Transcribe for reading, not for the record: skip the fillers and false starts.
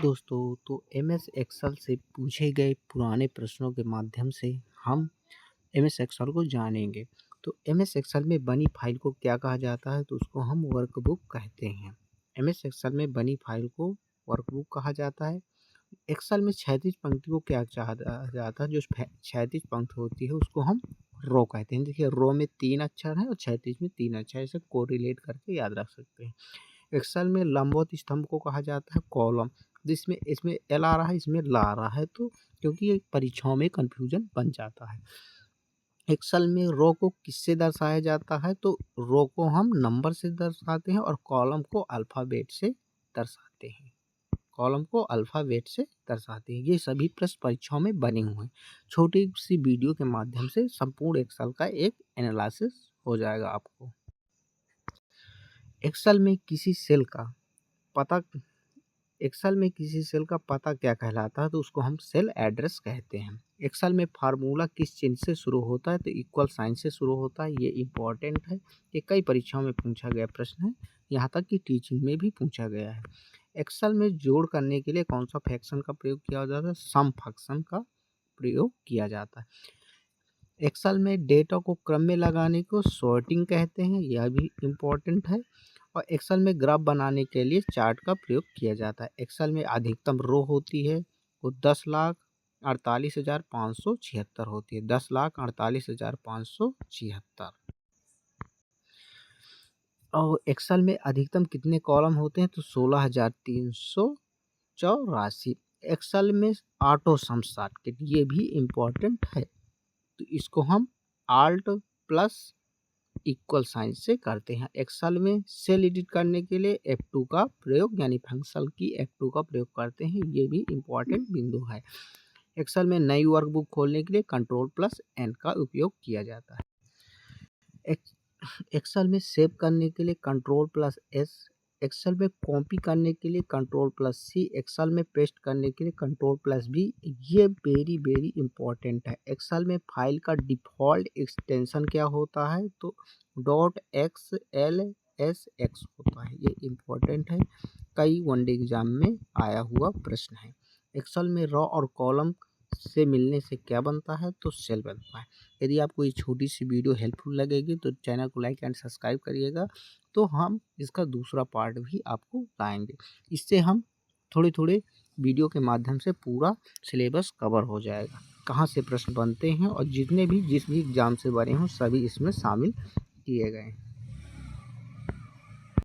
दोस्तों, तो MS Excel से पूछे गए पुराने प्रश्नों के माध्यम से हम एमएस एक्सेल को जानेंगे। तो एमएस एक्सेल में बनी फाइल को क्या कहा जाता है? तो उसको हम वर्कबुक कहते हैं। एमएस एक्सेल में बनी फाइल को वर्कबुक कहा जाता है। एक्सेल में क्षैतिज पंक्ति को क्या कहा जाता है? जो क्षैतिज पंक्ति होती है उसको हम रो कहते हैं। देखिए, रो में 3 अक्षर हैं और क्षैतिज में 3 अक्षर, इसे कोरिलेट करके याद रख सकते हैं। एक्सेल में लंबवत स्तंभ को कहा जाता है कॉलम। जिसमें इसमें एल आ रहा है, इसमें ला आ रहा है, तो क्योंकि ये परीक्षाओं में कन्फ्यूजन बन जाता है। एक्सेल में रो को किससे दर्शाया जाता है? तो रो को हम नंबर से दर्शाते हैं और कॉलम को अल्फ़ाबेट से दर्शाते हैं। कॉलम को अल्फ़ाबेट से दर्शाते हैं। ये सभी प्रश्न परीक्षाओं में बने हुए हैं। छोटी सी वीडियो के माध्यम से संपूर्ण एक्सेल का एक एनालिसिस हो जाएगा आपको। एक्सेल में किसी सेल का पता एक्सेल में किसी सेल का पता क्या कहलाता है? तो उसको हम सेल एड्रेस कहते हैं। एक्सेल में फार्मूला किस चिन्ह से शुरू होता है? तो इक्वल साइन से शुरू होता है। ये इम्पॉर्टेंट है, ये कई परीक्षाओं में पूछा गया प्रश्न है, यहाँ तक कि टीचिंग में भी पूछा गया है। एक्सेल में जोड़ करने के लिए कौन सा फंक्शन का प्रयोग किया जाता है? सम फंक्शन का प्रयोग किया जाता है। एक्सेल में डेटा को क्रम में लगाने को सॉर्टिंग कहते हैं, यह भी इम्पॉर्टेंट है। और एक्सेल में ग्राफ बनाने के लिए चार्ट का प्रयोग किया जाता है। एक्सेल में अधिकतम रो होती है वो 10,48,576 होती है। 10,48,576। और एक्सेल में अधिकतम कितने कॉलम होते हैं? तो 16,384। एक्सेल में ऑटो सम शॉर्टकट ये भी इम्पॉर्टेंट है, तो इसको हम आल्ट प्लस इक्वल साइन से करते हैं। एक्सेल में सेल एडिट करने के लिए F2 का प्रयोग यानी फंक्शन की F2 का प्रयोग करते हैं, ये भी इम्पॉर्टेंट बिंदु है। एक्सेल में नई वर्कबुक खोलने के लिए Ctrl+N का उपयोग किया जाता है। एक्सेल में सेव करने के लिए Ctrl+S, एक्सेल में कॉपी करने के लिए Ctrl+C, एक्सेल में पेस्ट करने के लिए Ctrl+V। ये वेरी इंपॉर्टेंट है। एक्सेल में फाइल का डिफ़ॉल्ट एक्सटेंशन क्या होता है? तो .xlsx होता है, ये इम्पॉर्टेंट है, कई वनडे एग्जाम में आया हुआ प्रश्न है। एक्सेल में रो और कॉलम से मिलने से क्या बनता है? तो सेल बनता है। यदि आपको ये छोटी सी वीडियो हेल्पफुल लगेगी तो चैनल को लाइक एंड सब्सक्राइब करिएगा, तो हम इसका दूसरा पार्ट भी आपको लाएंगे। इससे हम थोड़े वीडियो के माध्यम से पूरा सिलेबस कवर हो जाएगा, कहाँ से प्रश्न बनते हैं और जिस भी एग्जाम से बने हों सभी इसमें शामिल किए गए हैं।